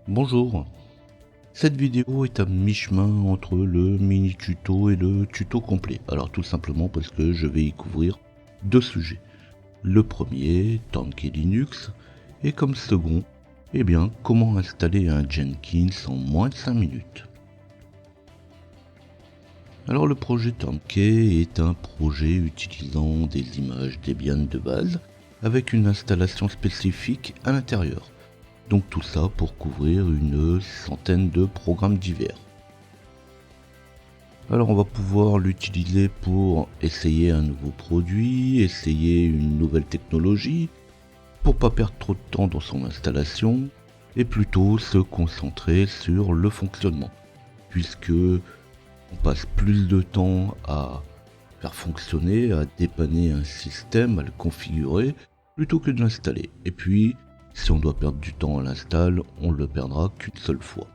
Bonjour, cette vidéo est à mi-chemin entre le mini tuto et le tuto complet. Alors tout simplement parce que je vais y couvrir deux sujets. Le premier, Turnkey Linux, et comme second, comment installer un Jenkins en moins de 5 minutes. Alors le projet Turnkey est un projet utilisant des images Debian de base avec une installation spécifique à l'intérieur. Donc tout ça pour couvrir une centaine de programmes divers. Alors on va pouvoir l'utiliser pour essayer un nouveau produit, essayer une nouvelle technologie, pour pas perdre trop de temps dans son installation, et plutôt se concentrer sur le fonctionnement, puisque on passe plus de temps à faire fonctionner, à dépanner un système, à le configurer, plutôt que de l'installer. Et puis, si on doit perdre du temps à l'install, on le perdra qu'une seule fois.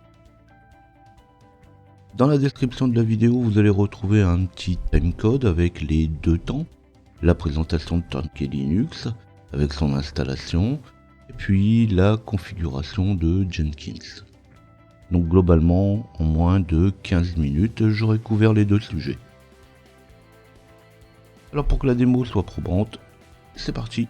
Dans la description de la vidéo, vous allez retrouver un petit timecode avec les deux temps, la présentation de Turnkey Linux avec son installation, et puis la configuration de Jenkins. Donc globalement, en moins de 15 minutes, j'aurai couvert les deux sujets. Alors pour que la démo soit probante, c'est parti.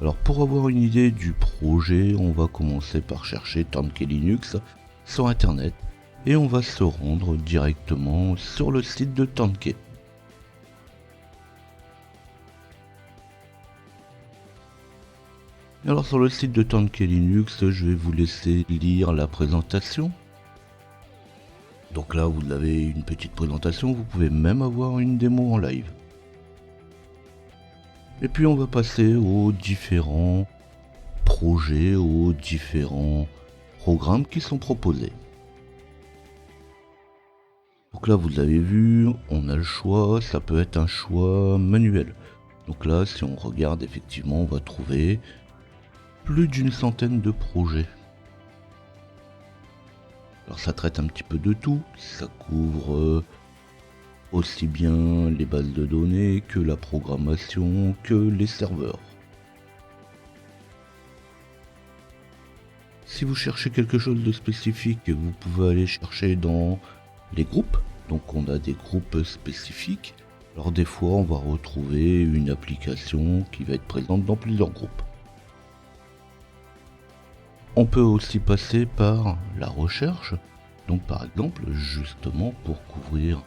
Alors pour avoir une idée du projet, on va commencer par chercher Turnkey Linux sur internet et on va se rendre directement sur le site de Turnkey. Alors sur le site de Turnkey Linux, je vais vous laisser lire la présentation. Donc là vous avez une petite présentation, vous pouvez même avoir une démo en live. Et puis on va passer aux différents projets, aux différents programmes qui sont proposés. Donc là vous avez vu, on a le choix, ça peut être un choix manuel. Donc là si on regarde effectivement on va trouver plus d'une centaine de projets. Alors ça traite un petit peu de tout, ça couvre aussi bien les bases de données que la programmation, que les serveurs. Si vous cherchez quelque chose de spécifique, vous pouvez aller chercher dans les groupes. Donc on a des groupes spécifiques. Alors des fois on va retrouver une application qui va être présente dans plusieurs groupes. On peut aussi passer par la recherche. Donc par exemple, justement pour couvrir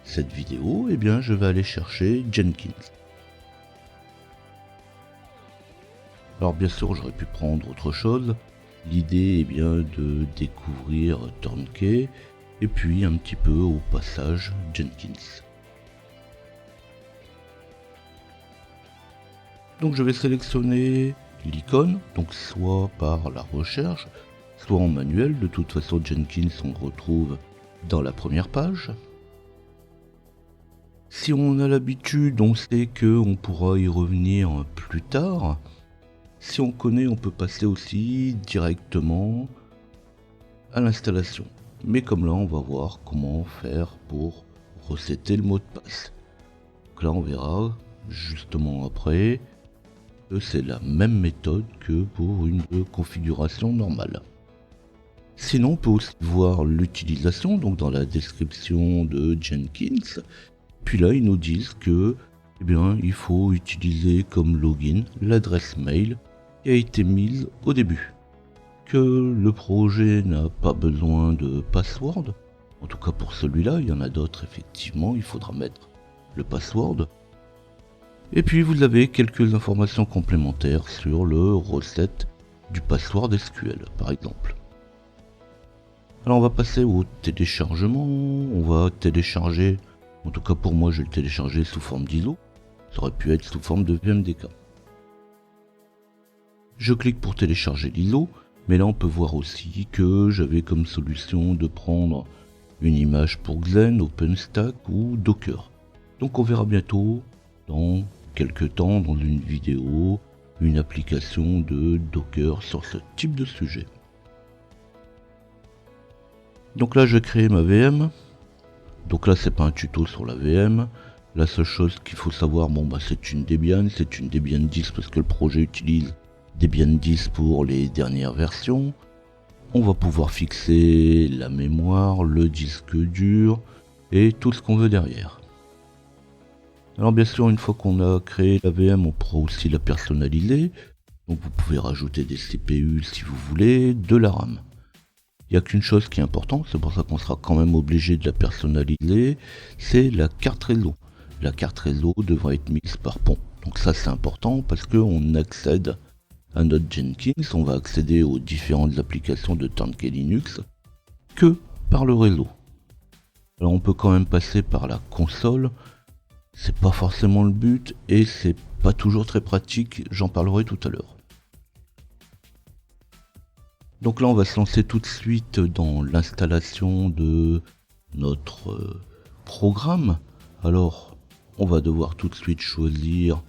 cette vidéo, je vais aller chercher Jenkins. Alors bien sûr, j'aurais pu prendre autre chose. L'idée est bien de découvrir Turnkey et puis un petit peu au passage Jenkins. Donc je vais sélectionner l'icône, donc soit par la recherche, soit en manuel. De toute façon, Jenkins on le retrouve dans la première page. Si on a l'habitude, on sait qu'on pourra y revenir plus tard. Si on connaît, on peut passer aussi directement à l'installation. Mais comme là, on va voir comment faire pour resetter le mot de passe. Donc là, on verra justement après que c'est la même méthode que pour une configuration normale. Sinon, on peut aussi voir l'utilisation, donc dans la description de Jenkins. Puis là, ils nous disent que il faut utiliser comme login l'adresse mail qui a été mise au début. Que le projet n'a pas besoin de password. En tout cas pour celui-là, il y en a d'autres effectivement, il faudra mettre le password. Et puis vous avez quelques informations complémentaires sur le reset du password SQL par exemple. Alors on va passer au téléchargement, on va télécharger. En tout cas pour moi je vais le télécharger sous forme d'ISO, ça aurait pu être sous forme de VMDK. Je clique pour télécharger l'ISO, mais là on peut voir aussi que j'avais comme solution de prendre une image pour Xen, OpenStack ou Docker. Donc on verra bientôt, dans quelques temps, dans une vidéo, une application de Docker sur ce type de sujet. Donc là je vais créer ma VM. Donc là c'est pas un tuto sur la VM, la seule chose qu'il faut savoir, c'est une Debian 10 parce que le projet utilise Debian 10 pour les dernières versions. on va pouvoir fixer la mémoire, le disque dur et tout ce qu'on veut derrière. Alors bien sûr, une fois qu'on a créé la VM, on pourra aussi la personnaliser. Donc vous pouvez rajouter des CPU si vous voulez, de la RAM. Il n'y a qu'une chose qui est importante, c'est pour ça qu'on sera quand même obligé de la personnaliser, c'est la carte réseau. La carte réseau devra être mise par pont. Donc ça c'est important parce qu'on accède à notre Jenkins, on va accéder aux différentes applications de Turnkey Linux que par le réseau. Alors on peut quand même passer par la console, c'est pas forcément le but et c'est pas toujours très pratique, j'en parlerai tout à l'heure. Donc là on va se lancer tout de suite dans l'installation de notre programme. Alors on va devoir tout de suite choisir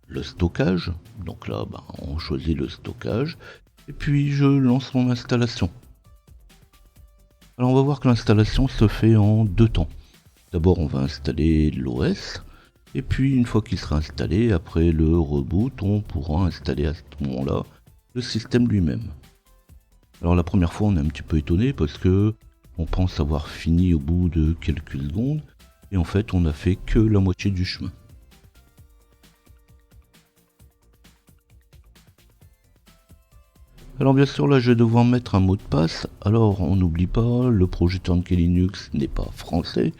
le stockage. Donc là on choisit le stockage et puis je lance mon installation. Alors on va voir que l'installation se fait en deux temps. D'abord on va installer l'OS et puis une fois qu'il sera installé, après le reboot, on pourra installer à ce moment-là le système lui-même. Alors la première fois on est un petit peu étonné parce que on pense avoir fini au bout de quelques secondes et en fait on n'a fait que la moitié du chemin. Alors bien sûr là je vais devoir mettre un mot de passe, alors on n'oublie pas, le projet Turnkey Linux n'est pas français,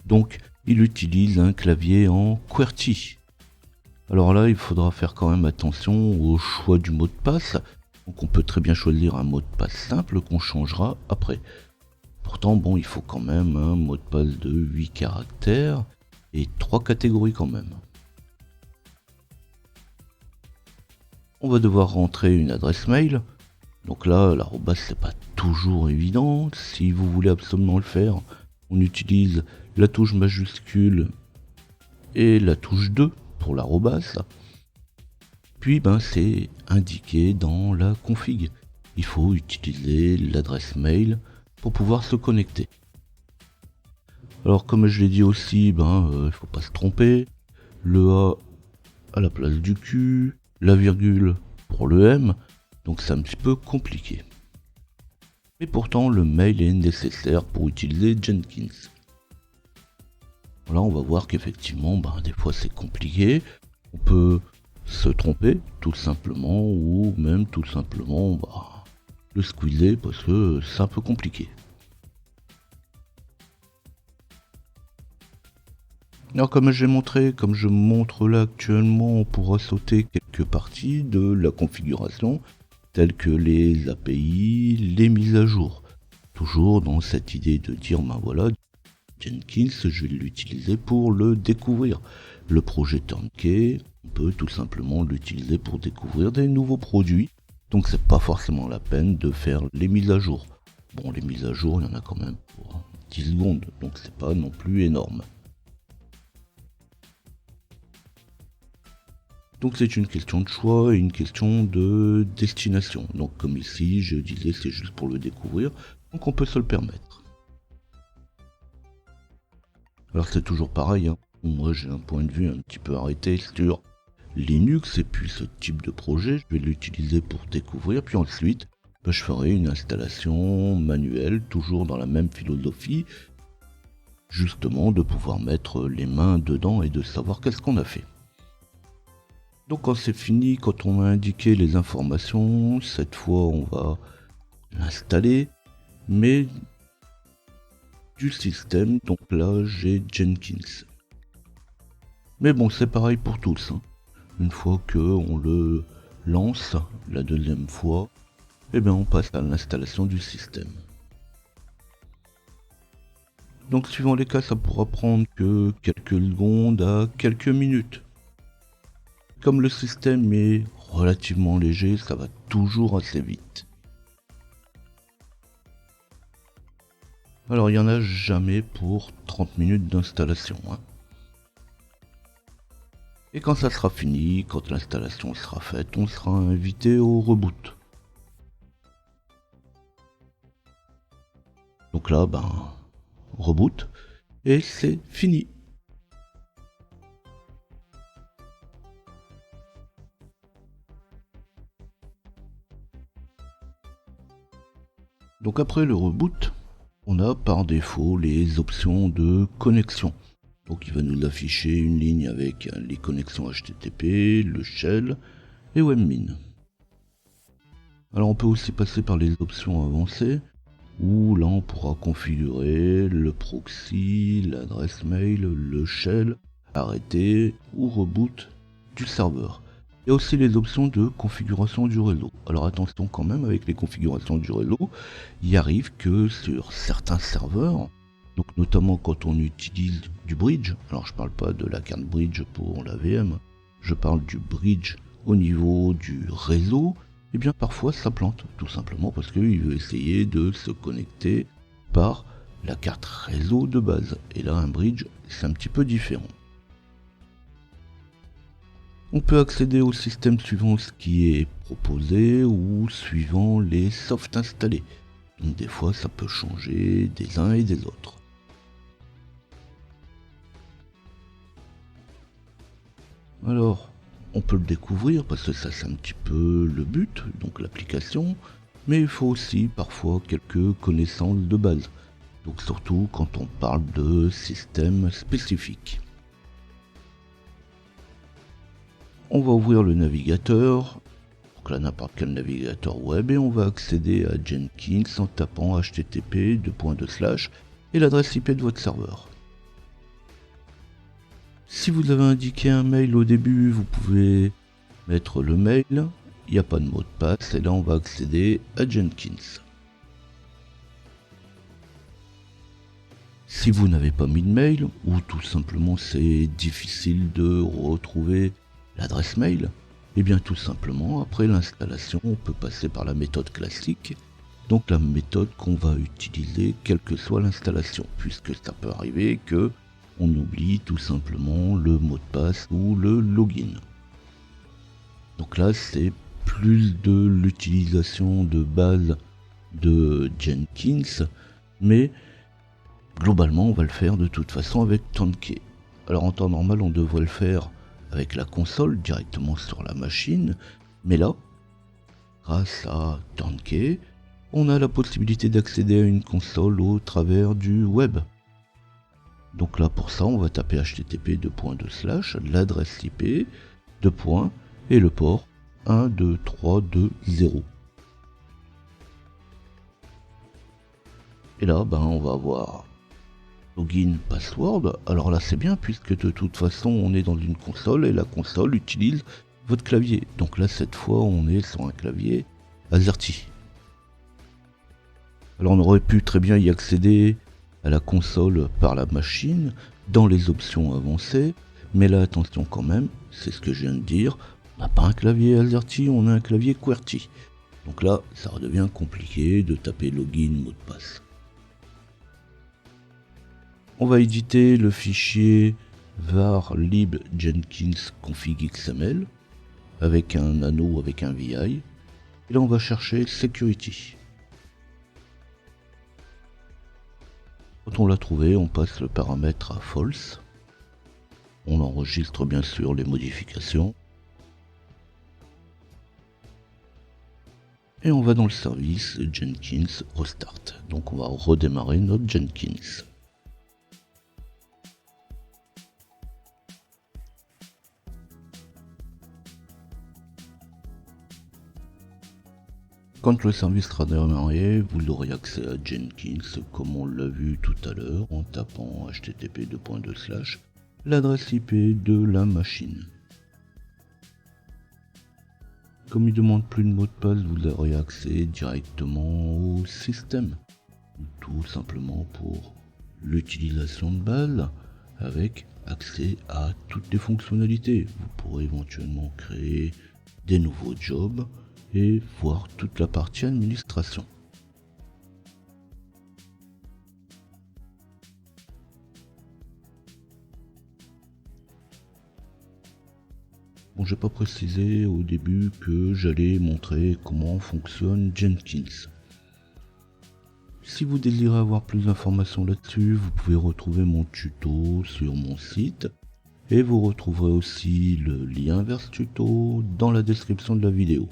donc il utilise un clavier en QWERTY. Alors là il faudra faire quand même attention au choix du mot de passe, donc on peut très bien choisir un mot de passe simple qu'on changera après. Pourtant, bon, il faut quand même un mot de passe de 8 caractères et 3 catégories quand même. On va devoir rentrer une adresse mail. Donc là, l'arrobas, c'est pas toujours évident. Si vous voulez absolument le faire, on utilise la touche majuscule et la touche 2 pour l'arrobas. Puis, c'est indiqué dans la config. Il faut utiliser l'adresse mail pour pouvoir se connecter. Alors comme je l'ai dit aussi, il faut pas se tromper. Le A à la place du Q, la virgule pour le M, donc c'est un petit peu compliqué. Mais pourtant le mail est nécessaire pour utiliser Jenkins. Là on va voir qu'effectivement des fois c'est compliqué. On peut se tromper tout simplement ou même tout simplement le squeezer parce que c'est un peu compliqué. Alors comme j'ai montré, comme je montre là actuellement, on pourra sauter quelques parties de la configuration, telles que les API, les mises à jour. Toujours dans cette idée de dire, voilà, Jenkins, je vais l'utiliser pour le découvrir. Le projet Turnkey, on peut tout simplement l'utiliser pour découvrir des nouveaux produits. Donc c'est pas forcément la peine de faire les mises à jour. Bon, les mises à jour, il y en a quand même pour 10 secondes, donc c'est pas non plus énorme. Donc c'est une question de choix et une question de destination. Donc comme ici, je disais c'est juste pour le découvrir, donc on peut se le permettre. Alors c'est toujours pareil, moi j'ai un point de vue un petit peu arrêté sur Linux et puis ce type de projet, je vais l'utiliser pour découvrir, puis ensuite je ferai une installation manuelle, toujours dans la même philosophie, justement de pouvoir mettre les mains dedans et de savoir qu'est-ce qu'on a fait. Donc quand c'est fini, quand on a indiqué les informations, cette fois on va l'installer, mais du système, donc là j'ai Jenkins. Mais bon c'est pareil pour tous, Une fois que on le lance la deuxième fois, on passe à l'installation du système. Donc suivant les cas ça pourra prendre que quelques secondes à quelques minutes. Comme le système est relativement léger, ça va toujours assez vite. Alors il n'y en a jamais pour 30 minutes d'installation. Et quand ça sera fini, quand l'installation sera faite, on sera invité au reboot. Donc là, reboot, et c'est fini. Donc après le reboot, on a par défaut les options de connexion. Donc il va nous afficher une ligne avec les connexions HTTP, le shell et webmin. Alors on peut aussi passer par les options avancées, où là on pourra configurer le proxy, l'adresse mail, le shell, arrêter ou reboot du serveur. Il y a aussi les options de configuration du réseau. Alors attention quand même avec les configurations du réseau, il arrive que sur certains serveurs, donc notamment quand on utilise du bridge, alors je parle pas de la carte bridge pour la VM, je parle du bridge au niveau du réseau, et bien parfois ça plante, tout simplement parce qu'il veut essayer de se connecter par la carte réseau de base. Et là un bridge c'est un petit peu différent. On peut accéder au système suivant ce qui est proposé ou suivant les softs installés. Donc des fois ça peut changer des uns et des autres. Alors, on peut le découvrir parce que ça c'est un petit peu le but, donc l'application, mais il faut aussi parfois quelques connaissances de base. Donc surtout quand on parle de systèmes spécifiques. On va ouvrir le navigateur, donc là n'importe quel navigateur web, et on va accéder à Jenkins en tapant http et l'adresse IP de votre serveur. Si vous avez indiqué un mail au début, vous pouvez mettre le mail, il n'y a pas de mot de passe, et là on va accéder à Jenkins. Si vous n'avez pas mis de mail, ou tout simplement c'est difficile de retrouver l'adresse mail, et bien tout simplement après l'installation on peut passer par la méthode classique, donc la méthode qu'on va utiliser quelle que soit l'installation, puisque ça peut arriver que on oublie tout simplement le mot de passe ou le login. Donc là c'est plus de l'utilisation de base de Jenkins, mais globalement on va le faire de toute façon avec Turnkey. Alors en temps normal on devrait le faire avec la console directement sur la machine, mais là, grâce à Turnkey, on a la possibilité d'accéder à une console au travers du web. Donc là pour ça on va taper http l'adresse IP, et le port 12320. Et là on va avoir login, password. Alors là c'est bien puisque de toute façon on est dans une console et la console utilise votre clavier. Donc là cette fois on est sur un clavier AZERTY. Alors on aurait pu très bien y accéder à la console par la machine dans les options avancées, mais là attention quand même, c'est ce que je viens de dire, on n'a pas un clavier AZERTY, on a un clavier QWERTY. Donc là ça redevient compliqué de taper login, mot de passe. On va éditer le fichier var lib jenkins config xml avec un anneau avec un VI. Et là on va chercher security. Quand on l'a trouvé, on passe le paramètre à false. On enregistre bien sûr les modifications. Et on va dans le service Jenkins Restart. Donc on va redémarrer notre Jenkins. Quand le service sera démarré, vous aurez accès à Jenkins comme on l'a vu tout à l'heure en tapant http l'adresse IP de la machine. Comme il ne demande plus de mot de passe, vous aurez accès directement au système. Tout simplement pour l'utilisation de base avec accès à toutes les fonctionnalités. Vous pourrez éventuellement créer des nouveaux jobs et voir toute la partie administration. Bon, j'ai pas précisé au début que j'allais montrer comment fonctionne Jenkins. Si vous désirez avoir plus d'informations là-dessus, vous pouvez retrouver mon tuto sur mon site et vous retrouverez aussi le lien vers ce tuto dans la description de la vidéo.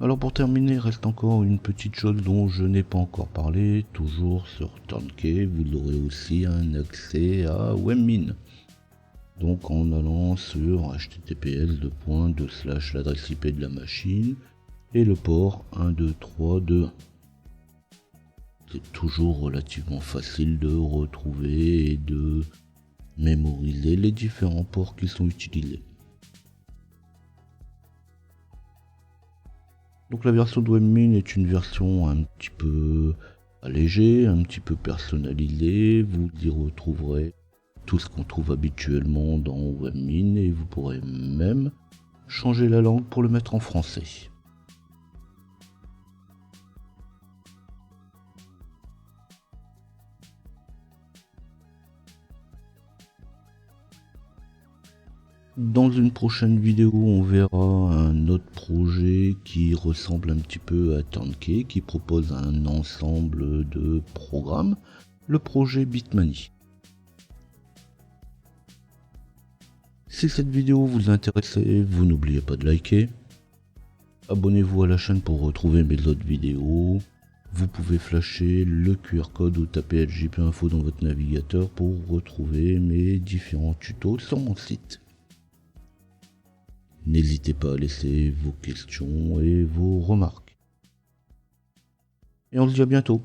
Alors pour terminer, il reste encore une petite chose dont je n'ai pas encore parlé. Toujours sur Turnkey, vous aurez aussi un accès à Webmin. Donc en allant sur https l'adresse IP de la machine et le port 12321. C'est toujours relativement facile de retrouver et de mémoriser les différents ports qui sont utilisés. Donc la version de Webmin est une version un petit peu allégée, un petit peu personnalisée. Vous y retrouverez tout ce qu'on trouve habituellement dans Webmin et vous pourrez même changer la langue pour le mettre en français. Dans une prochaine vidéo, on verra un autre projet qui ressemble un petit peu à Turnkey, qui propose un ensemble de programmes, le projet Bitmani. Si cette vidéo vous intéresse, vous n'oubliez pas de liker. Abonnez-vous à la chaîne pour retrouver mes autres vidéos. Vous pouvez flasher le QR code ou taper ljp-info dans votre navigateur pour retrouver mes différents tutos sur mon site. N'hésitez pas à laisser vos questions et vos remarques. Et on se dit à bientôt.